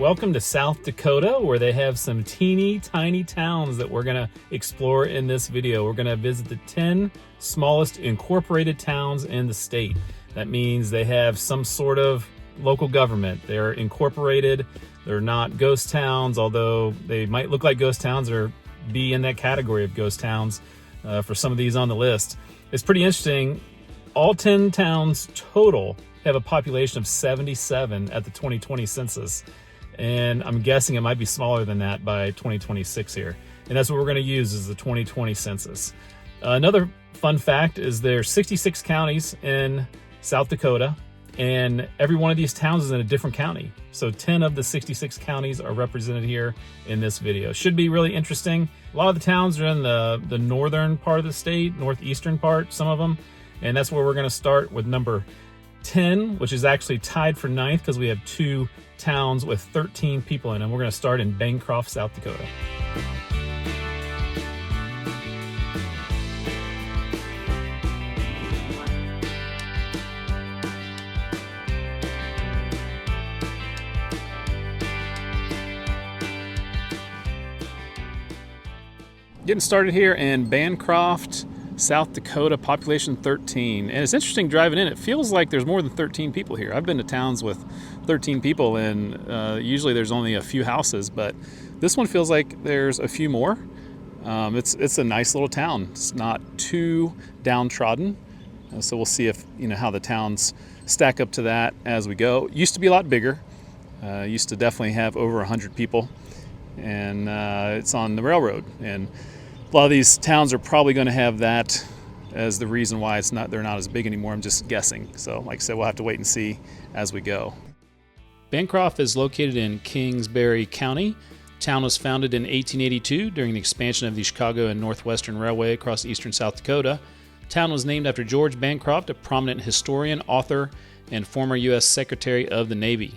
Welcome to South Dakota, where they have some teeny tiny towns that we're gonna explore in this video. We're gonna visit the 10 smallest incorporated towns in the state. That means they have some sort of local government. They're incorporated. They're not ghost towns, although they might look like ghost towns or be in that category of ghost towns for some of these on the list. It's pretty interesting. All 10 towns total have a population of 77 at the 2020 census. And I'm guessing it might be smaller than that by 2026 here. And that's what we're going to use is the 2020 census. Another fun fact is there's 66 counties in South Dakota, and every one of these towns is in a different county. So 10 of the 66 counties are represented here in this video. Should be really interesting. A lot of the towns are in the northern part of the state, northeastern part, some of them. And that's where we're going to start with number 10, which is actually tied for 9th because we have 2 towns with 13 people in them. We're going to start in Bancroft, South Dakota. Getting started here in Bancroft, South Dakota, population 13. And it's interesting driving in. It feels like there's more than 13 people here. I've been to towns with 13 people and usually there's only a few houses, but this one feels like there's a few more. It's a nice little town. It's not too downtrodden. So we'll see if, how the towns stack up to that as we go. Used to be a lot bigger. Used to definitely have over 100 people. And it's on the railroad. And a lot of these towns are probably going to have that as the reason why they're not as big anymore. I'm just guessing. So like I said, we'll have to wait and see as we go. Bancroft is located in Kingsbury County. The town was founded in 1882 during the expansion of the Chicago and Northwestern Railway across eastern South Dakota. The town was named after George Bancroft, a prominent historian, author, and former U.S. Secretary of the Navy.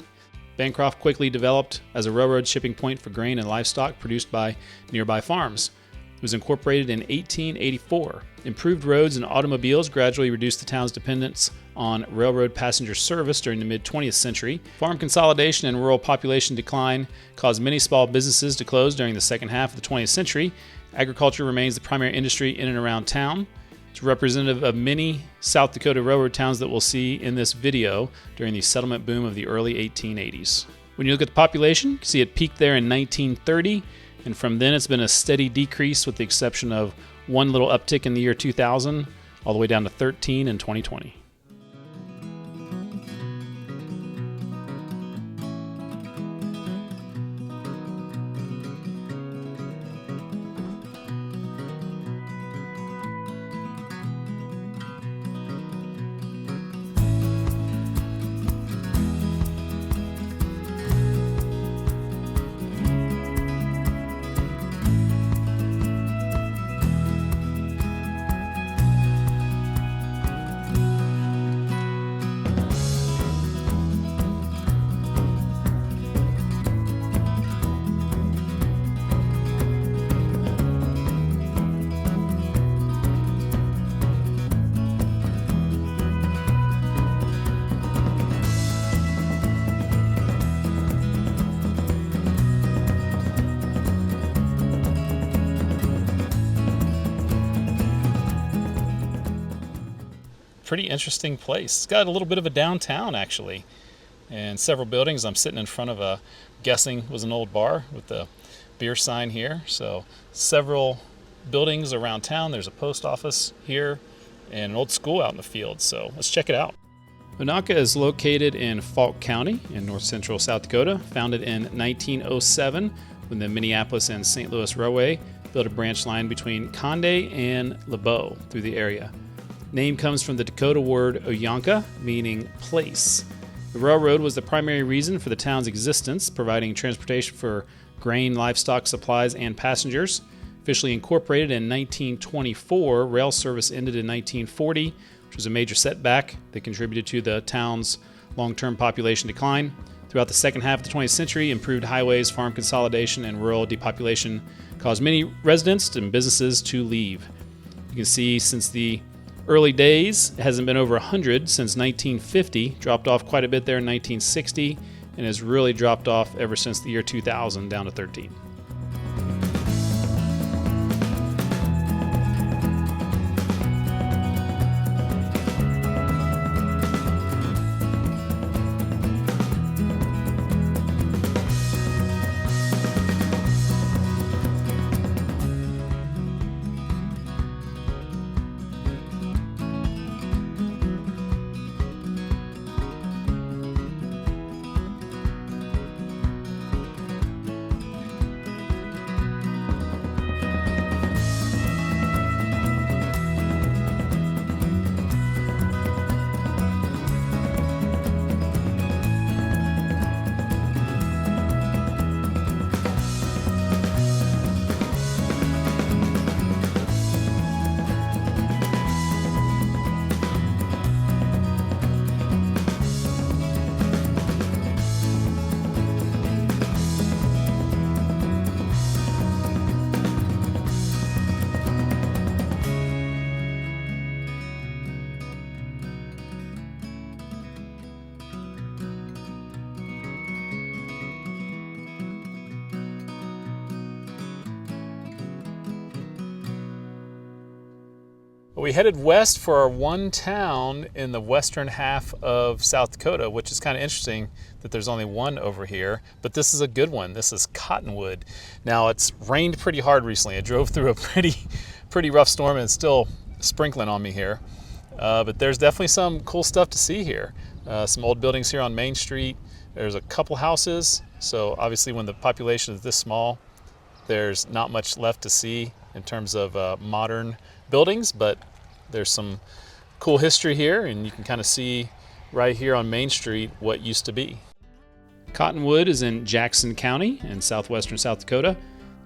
Bancroft quickly developed as a railroad shipping point for grain and livestock produced by nearby farms. It was incorporated in 1884. Improved roads and automobiles gradually reduced the town's dependence on railroad passenger service during the mid-20th century. Farm consolidation and rural population decline caused many small businesses to close during the second half of the 20th century. Agriculture remains the primary industry in and around town. It's representative of many South Dakota railroad towns that we'll see in this video during the settlement boom of the early 1880s. When you look at the population, you can see it peaked there in 1930, and from then it's been a steady decrease with the exception of one little uptick in the year 2000, all the way down to 13 in 2020. Pretty interesting place. It's got a little bit of a downtown actually, and several buildings. I'm sitting in front of a, guessing was an old bar with the beer sign here. So several buildings around town. There's a post office here and an old school out in the field. So let's check it out. Onaka is located in Falk County in north central South Dakota, founded in 1907 when the Minneapolis and St. Louis Railway built a branch line between Conde and LeBeau through the area. Name comes from the Dakota word Onaka, meaning place. The railroad was the primary reason for the town's existence, providing transportation for grain, livestock, supplies, and passengers. Officially incorporated in 1924, rail service ended in 1940, which was a major setback that contributed to the town's long-term population decline. Throughout the second half of the 20th century, improved highways, farm consolidation, and rural depopulation caused many residents and businesses to leave. You can see since the early days, it hasn't been over 100 since 1950, dropped off quite a bit there in 1960, and has really dropped off ever since the year 2000 down to 13. We headed west for our one town in the western half of South Dakota, which is kind of interesting that there's only one over here, but this is a good one. This is Cottonwood. Now, it's rained pretty hard recently. I drove through a pretty rough storm, and it's still sprinkling on me here. But there's definitely some cool stuff to see here. Some old buildings here on Main Street. There's a couple houses, so obviously when the population is this small, there's not much left to see in terms of modern buildings, but there's some cool history here, and you can kind of see right here on Main Street what used to be. Cottonwood is in Jackson County in southwestern South Dakota.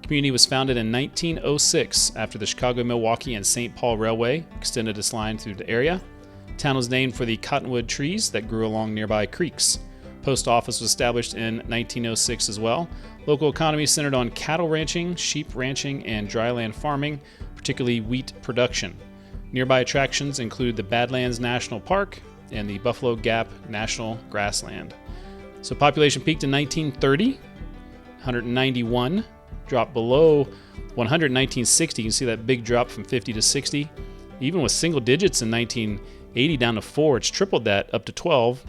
The community was founded in 1906 after the Chicago, Milwaukee, and St. Paul Railway extended its line through the area. The town was named for the cottonwood trees that grew along nearby creeks. Post office was established in 1906 as well. Local economy centered on cattle ranching, sheep ranching, and dryland farming, particularly wheat production. Nearby attractions include the Badlands National Park and the Buffalo Gap National Grassland. So population peaked in 1930, 191, dropped below 100 in 1960. You can see that big drop from 50 to 60. Even with single digits in 1980 down to 4, it's tripled that up to 12.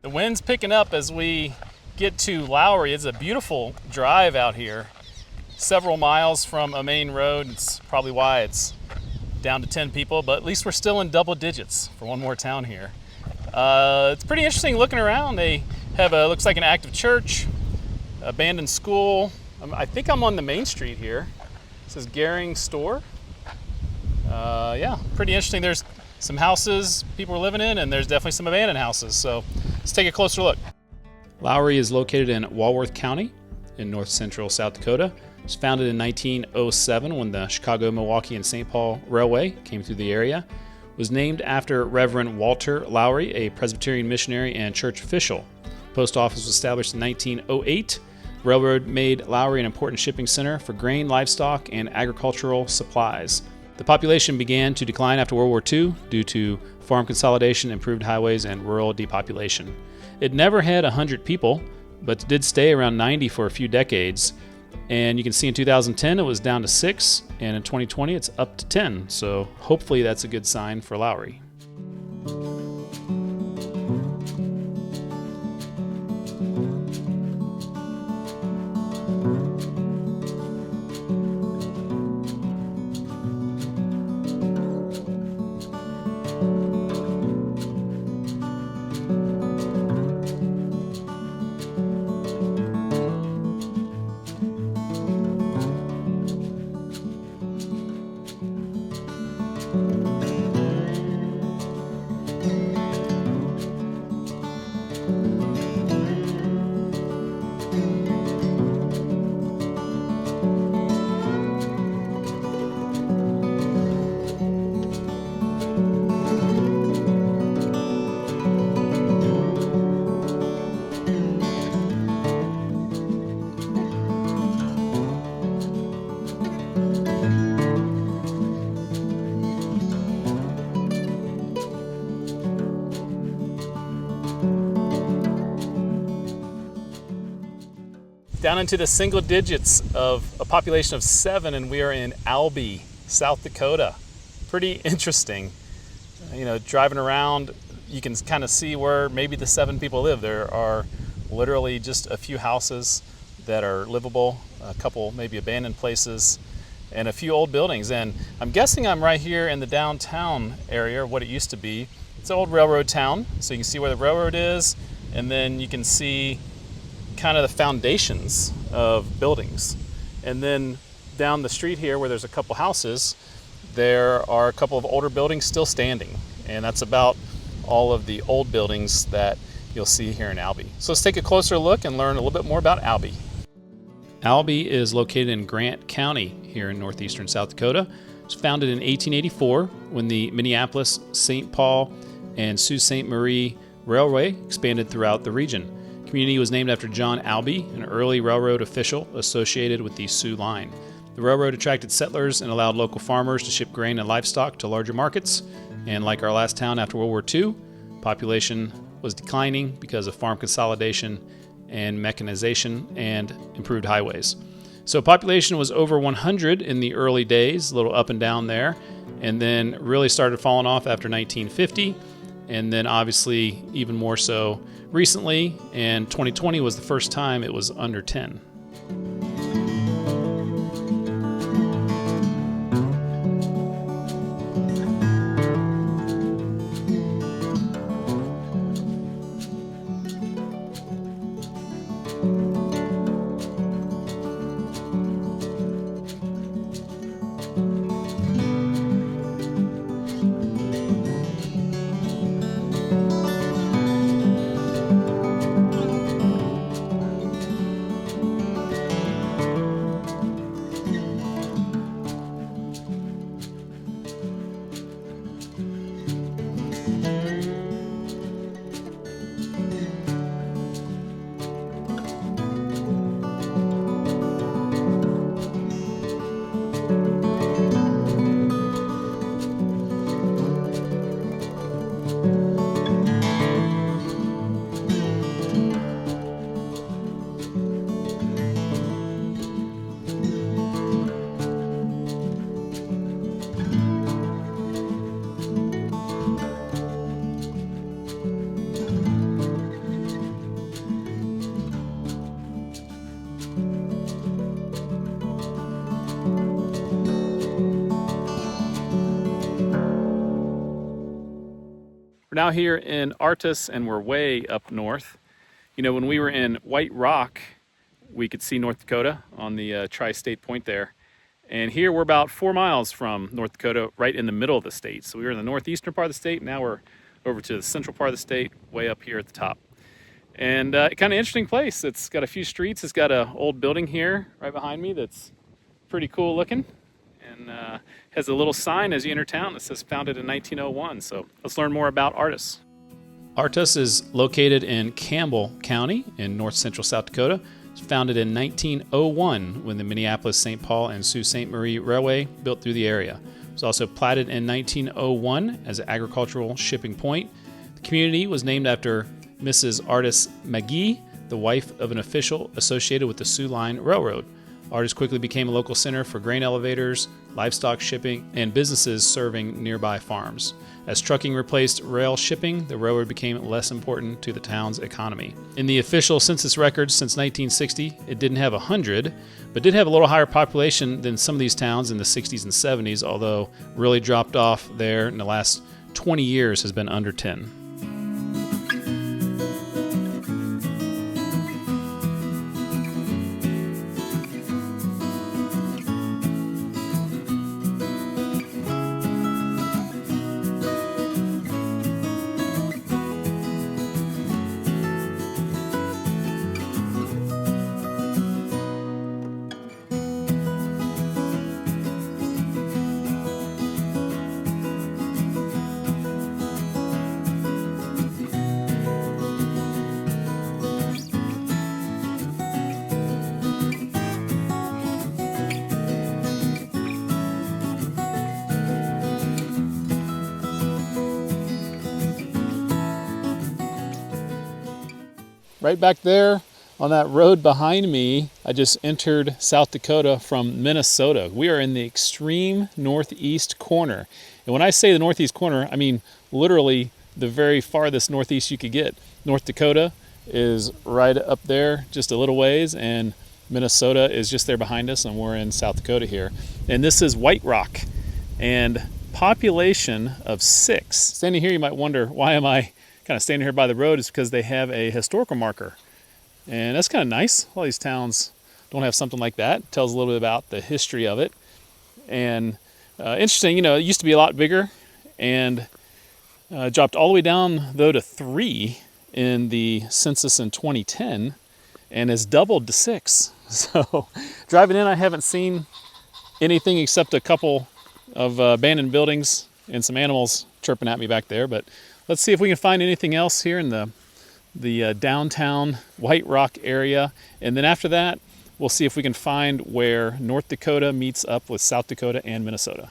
The wind's picking up as we get to Lowry. It's a beautiful drive out here, several miles from a main road. It's probably why it's down to 10 people, but at least we're still in double digits for one more town here. It's pretty interesting looking around. They have looks like an active church, abandoned school. I think I'm on the main street here. It says Gehring Store. Yeah, pretty interesting. There's some houses people are living in, and there's definitely some abandoned houses. So let's take a closer look. Lowry is located in Walworth County in north central South Dakota. It was founded in 1907 when the Chicago, Milwaukee, and St. Paul Railway came through the area. It was named after Reverend Walter Lowry, a Presbyterian missionary and church official. Post office was established in 1908. Railroad made Lowry an important shipping center for grain, livestock, and agricultural supplies. The population began to decline after World War II due to farm consolidation, improved highways, and rural depopulation. It never had 100 people, but did stay around 90 for a few decades. And you can see in 2010 it was down to 6, and in 2020 it's up to 10. So hopefully that's a good sign for Lowry. Down into the single digits of a population of 7, and we are in Albee, South Dakota. Pretty interesting. You know, driving around, you can kind of see where maybe the 7 people live. There are literally just a few houses that are livable, a couple maybe abandoned places, and a few old buildings. And I'm guessing I'm right here in the downtown area, what it used to be. It's an old railroad town, so you can see where the railroad is, and then you can see kind of the foundations of buildings. And then down the street here where there's a couple houses, there are a couple of older buildings still standing. And that's about all of the old buildings that you'll see here in Albee. So let's take a closer look and learn a little bit more about Albee. Albee is located in Grant County here in northeastern South Dakota. It was founded in 1884 when the Minneapolis, St. Paul, and Sault Ste. Marie Railway expanded throughout the region. The community was named after John Albee, an early railroad official associated with the Sioux Line. The railroad attracted settlers and allowed local farmers to ship grain and livestock to larger markets. And like our last town after World War II, population was declining because of farm consolidation and mechanization and improved highways. So population was over 100 in the early days, a little up and down there, and then really started falling off after 1950, and then obviously even more so recently, and 2020 was the first time it was under 10. We're now here in Artas, and we're way up north. You know, when we were in White Rock, we could see North Dakota on the tri-state point there. And here we're about 4 miles from North Dakota, right in the middle of the state. So we were in the northeastern part of the state, now we're over to the central part of the state, way up here at the top. And kind of interesting place. It's got a few streets. It's got an old building here right behind me that's pretty cool looking. And has a little sign as you enter town that says founded in 1901. So let's learn more about Artas. Artas is located in Campbell County in north central South Dakota. It's founded in 1901 when the Minneapolis, St. Paul, and Sault Ste. Marie Railway built through the area. It was also platted in 1901 as an agricultural shipping point. The community was named after Mrs. Artas McGee, the wife of an official associated with the Sioux Line Railroad. Artas quickly became a local center for grain elevators, livestock shipping, and businesses serving nearby farms. As trucking replaced rail shipping, the railroad became less important to the town's economy. In the official census records since 1960, it didn't have 100, but did have a little higher population than some of these towns in the 60s and 70s, although really dropped off there in the last 20 years has been under 10. Right back there on that road behind me, I just entered South Dakota from Minnesota. We are in the extreme northeast corner. And when I say the northeast corner, I mean literally the very farthest northeast you could get. North Dakota is right up there, just a little ways, and Minnesota is just there behind us, and we're in South Dakota here. And this is White Rock, and population of 6. Standing here, you might wonder, why am I kind of standing here by the road? Is because they have a historical marker, and that's kind of nice. All these towns don't have something like that. It tells a little bit about the history of it. And interesting, you know, it used to be a lot bigger, and dropped all the way down though to 3 in the census in 2010, and has doubled to 6. So driving in, I haven't seen anything except a couple of abandoned buildings and some animals chirping at me back there, but let's see if we can find anything else here in the downtown White Rock area. And then after that, we'll see if we can find where North Dakota meets up with South Dakota and Minnesota.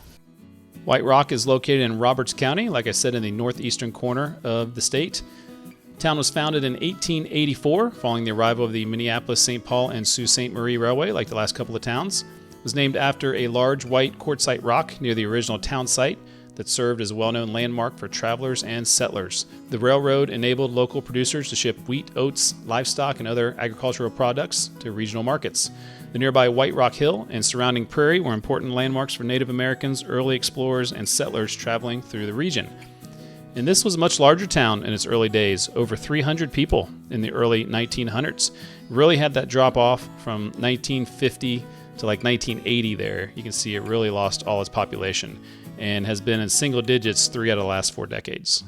White Rock is located in Roberts County, like I said, in the northeastern corner of the state. The town was founded in 1884, following the arrival of the Minneapolis, St. Paul, and Sault Ste. Marie Railway, like the last couple of towns. It was named after a large white quartzite rock near the original town site that served as a well-known landmark for travelers and settlers. The railroad enabled local producers to ship wheat, oats, livestock, and other agricultural products to regional markets. The nearby White Rock Hill and surrounding prairie were important landmarks for Native Americans, early explorers, and settlers traveling through the region. And this was a much larger town in its early days, over 300 people in the early 1900s. It really had that drop off from 1950 to like 1980 there. You can see it really lost all its population, and has been in single digits 3 out of the last 4 decades.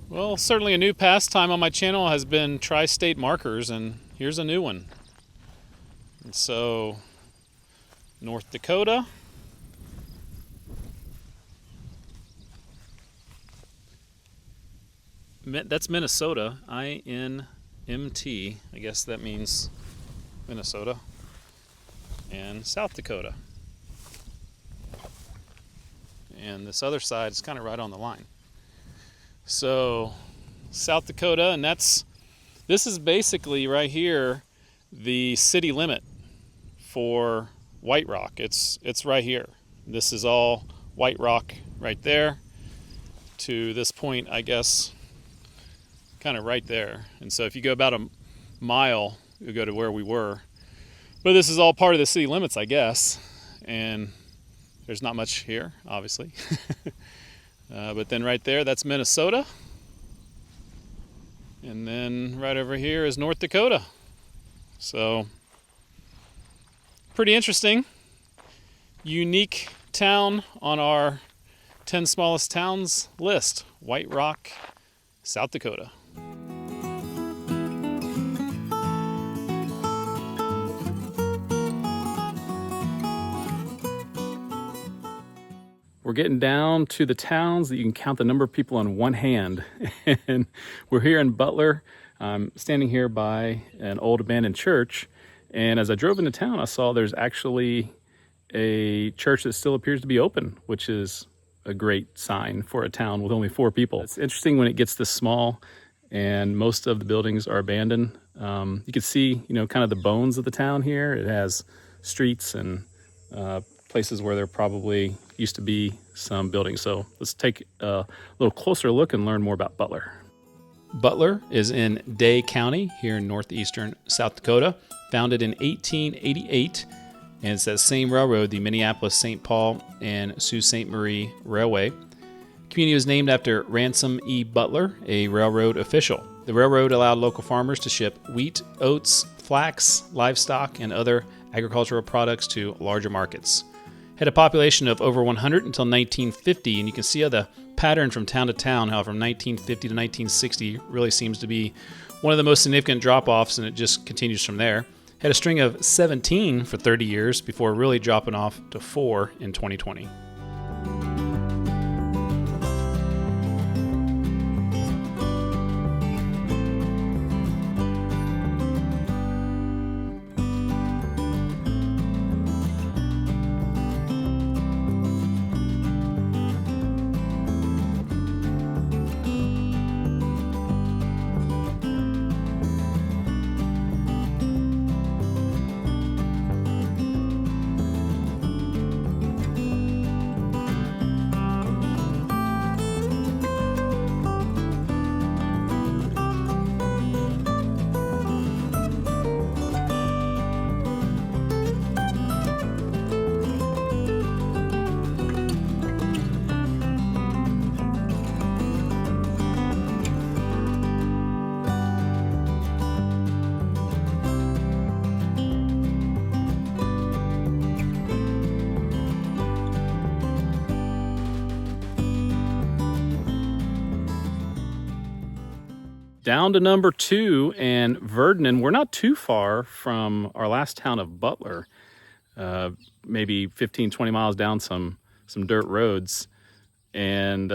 Well, certainly a new pastime on my channel has been tri-state markers, and here's a new one. And so, North Dakota, that's Minnesota, I-N-M-T, I guess that means Minnesota, and South Dakota. And this other side is kind of right on the line. So South Dakota, and this is basically right here the city limit for White Rock. It's right here. This is all White Rock right there to this point, I guess, kind of right there. And so if you go about a mile, you'll go to where we were. But this is all part of the city limits, I guess. and there's not much here, obviously. But then right there, that's Minnesota. And then right over here is North Dakota. So, pretty interesting. Unique town on our 10 smallest towns list. White Rock, South Dakota. We're getting down to the towns that you can count the number of people on one hand. And we're here in Butler. I'm standing here by an old abandoned church. And as I drove into town, I saw there's actually a church that still appears to be open, which is a great sign for a town with only 4 people. It's interesting when it gets this small and most of the buildings are abandoned. You can see, kind of the bones of the town here. It has streets and places where there probably used to be some buildings. So let's take a little closer look and learn more about Butler. Butler is in Day County here in northeastern South Dakota, founded in 1888, and it's that same railroad, the Minneapolis-St. Paul and Sault Ste. Marie Railway. The community was named after Ransom E. Butler, a railroad official. The railroad allowed local farmers to ship wheat, oats, flax, livestock, and other agricultural products to larger markets. Had a population of over 100 until 1950, and you can see how the pattern from town to town, how from 1950 to 1960 really seems to be one of the most significant drop-offs, and it just continues from there. Had a string of 17 for 30 years before really dropping off to 4 in 2020. Down to number 2 and Verdon, and we're not too far from our last town of Butler, maybe 15, 20 miles down some dirt roads. And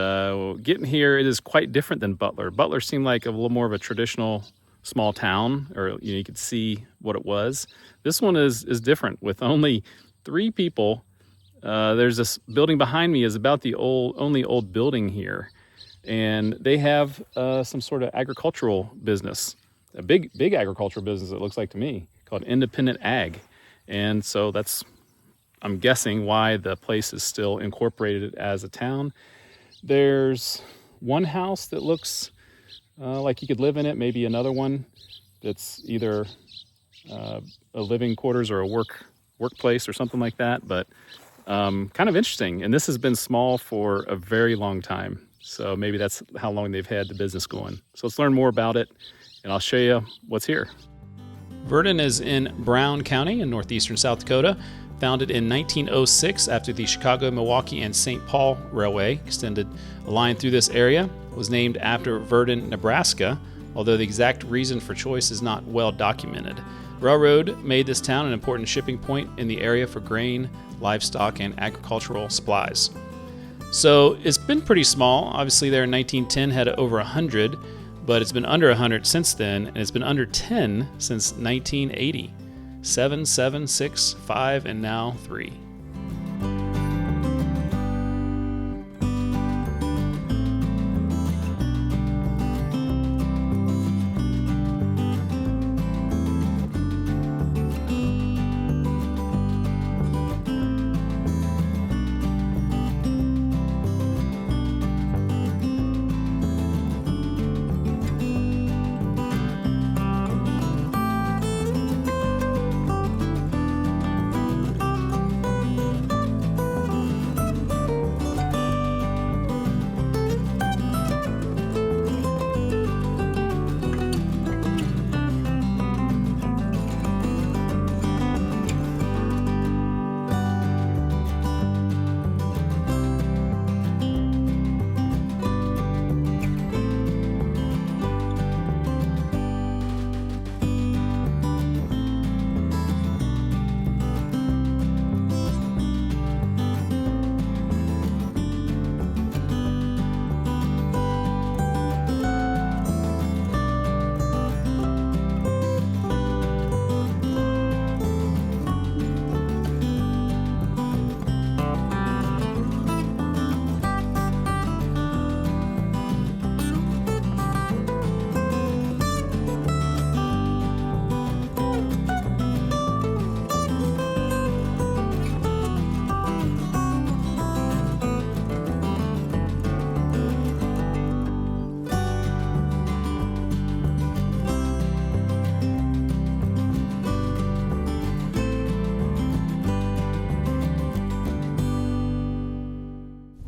getting here, it is quite different than Butler. Butler seemed like a little more of a traditional small town, or you could see what it was. This one is different with only 3 people. There's this building behind me is about the only old building here. And they have some sort of agricultural business, a big agricultural business, it looks like to me, called Independent Ag. And so that's, I'm guessing, why the place is still incorporated as a town. There's one house that looks like you could live in it, maybe another one that's either a living quarters or a workplace or something like that. But kind of interesting. And this has been small for a very long time. So maybe that's how long they've had the business going. So let's learn more about it, and I'll show you what's here. Verdon is in Brown County in northeastern South Dakota, founded in 1906 after the Chicago, Milwaukee, and St. Paul Railway extended a line through this area. It was named after Verdon, Nebraska, although the exact reason for choice is not well documented. Railroad made this town an important shipping point in the area for grain, livestock, and agricultural supplies. So it's been pretty small. Obviously there in 1910 had over 100, but it's been under 100 since then, and it's been under 10 since 1980. 7, 7, 6, 5, and now 3.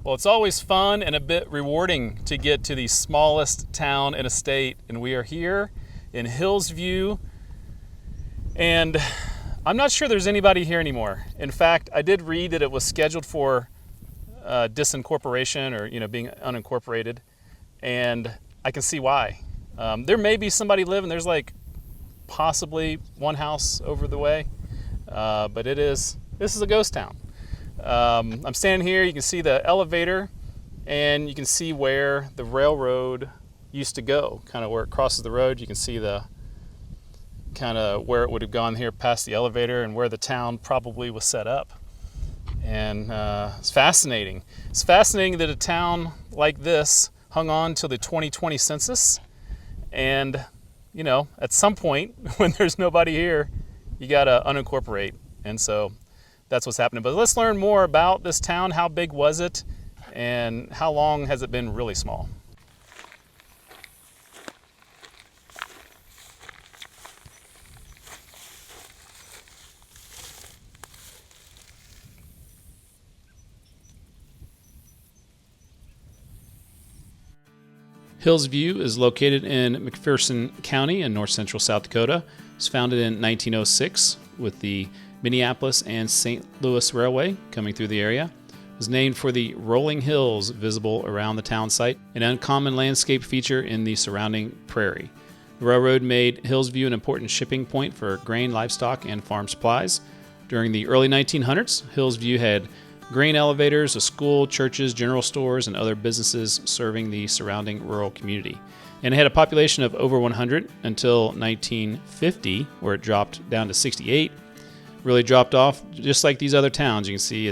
Well, it's always fun and a bit rewarding to get to the smallest town in a state, and we are here in Hillsview, and I'm not sure there's anybody here anymore. In fact, I did read that it was scheduled for disincorporation, or being unincorporated, and I can see why. There may be somebody living. There's like possibly one house over the way, but this is a ghost town. I'm standing here. You can see the elevator, and you can see where the railroad used to go, kind of where it crosses the road. You can see the kind of where it would have gone here past the elevator, and where the town probably was set up. And it's fascinating. It's fascinating that a town like this hung on to the 2020 census, and at some point when there's nobody here, you gotta unincorporate, and so that's what's happening. But let's learn more about this town. How big was it, and how long has it been really small? Hillsview is located in McPherson County in north central South Dakota. It was founded in 1906 with the Minneapolis and St. Louis Railway coming through the area. It was named for the rolling hills visible around the town site, an uncommon landscape feature in the surrounding prairie. The railroad made Hillsview an important shipping point for grain, livestock, and farm supplies. During the early 1900s, Hillsview had grain elevators, a school, churches, general stores, and other businesses serving the surrounding rural community. And it had a population of over 100 until 1950, where it dropped down to 68. Really dropped off, just like these other towns. You can see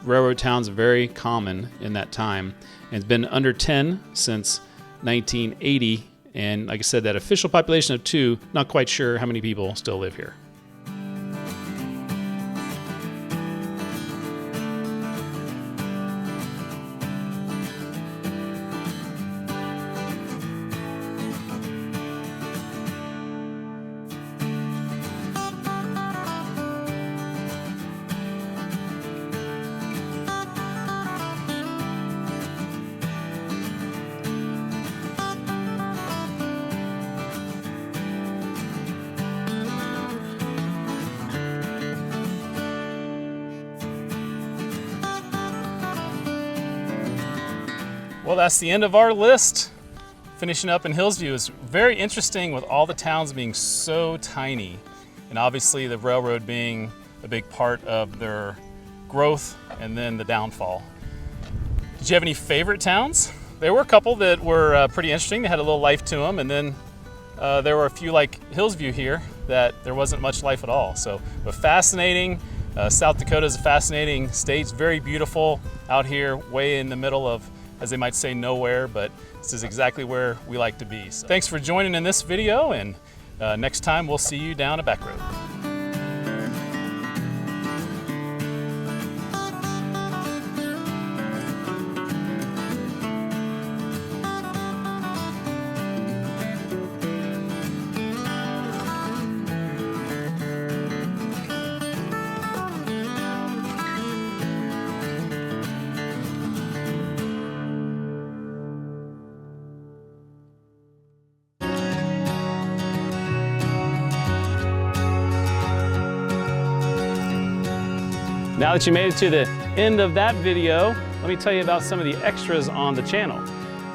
railroad towns are very common in that time. And it's been under 10 since 1980. And like I said, that official population of 2, not quite sure how many people still live here. Well, that's the end of our list. Finishing up in Hillsview is very interesting, with all the towns being so tiny, and obviously the railroad being a big part of their growth and then the downfall. Did you have any favorite towns? There were a couple that were pretty interesting. They had a little life to them, and then there were a few like Hillsview here that there wasn't much life at all. But fascinating. South Dakota is a fascinating state. It's very beautiful out here, way in the middle of, as they might say, nowhere, but this is exactly where we like to be. So thanks for joining in this video, and next time we'll see you down a back road. Now that you made it to the end of that video, let me tell you about some of the extras on the channel.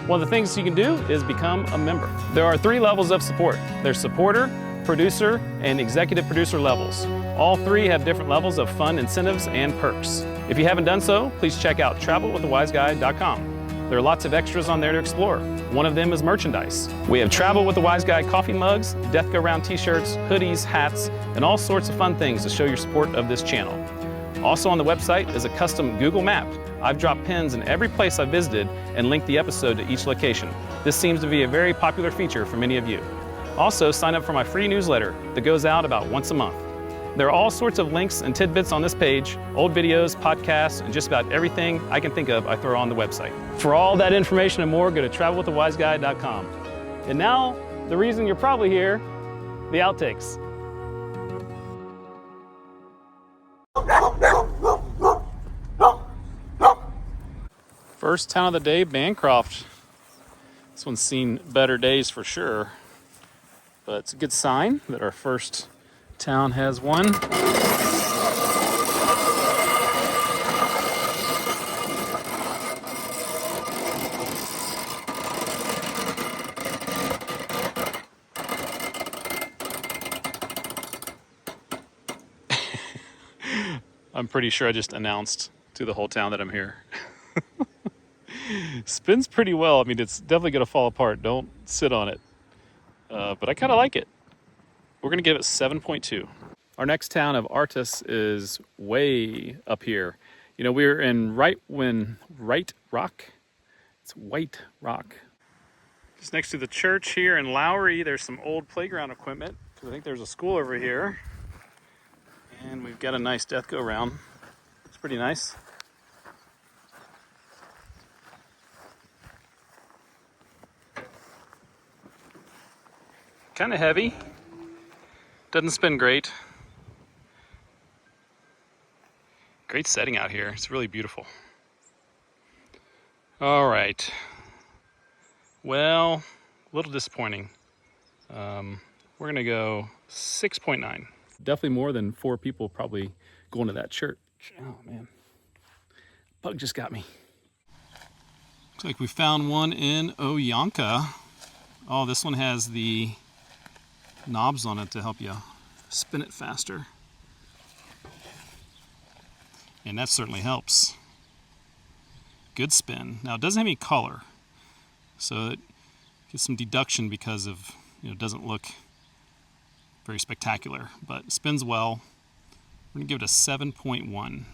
One of the things you can do is become a member. There are 3 levels of support. There's supporter, producer, and executive producer levels. All 3 have different levels of fun incentives and perks. If you haven't done so, please check out travelwiththewiseguy.com. There are lots of extras on there to explore. One of them is merchandise. We have Travel with the Wise Guy coffee mugs, Death Go Round t-shirts, hoodies, hats, and all sorts of fun things to show your support of this channel. Also on the website is a custom Google map. I've dropped pins in every place I've visited and linked the episode to each location. This seems to be a very popular feature for many of you. Also, sign up for my free newsletter that goes out about once a month. There are all sorts of links and tidbits on this page, old videos, podcasts, and just about everything I can think of I throw on the website. For all that information and more, go to travelwiththewiseguy.com. And now, the reason you're probably here, the outtakes. First town of the day, Bancroft. This one's seen better days for sure, but it's a good sign that our first town has one. I'm pretty sure I just announced to the whole town that I'm here. Spins pretty well. I mean, it's definitely going to fall apart. Don't sit on it. But I kind of like it. We're going to give it 7.2. Our next town of Artas is way up here. You know, we're in Right Rock. It's White Rock. Just next to the church here in Lowry, there's some old playground equipment. I think there's a school over here. And we've got a nice death go round. It's pretty nice. Kind of heavy. Doesn't spin great. Great setting out here. It's really beautiful. All right. Well, a little disappointing. We're going to go 6.9. Definitely more than 4 people probably going to that church. Oh, man. Bug just got me. Looks like we found one in Onaka. Oh, this one has the knobs on it to help you spin it faster. And that certainly helps. Good spin. Now, it doesn't have any color, so it gets some deduction because of, it doesn't look very spectacular, but it spins well. We're gonna give it a 7.1.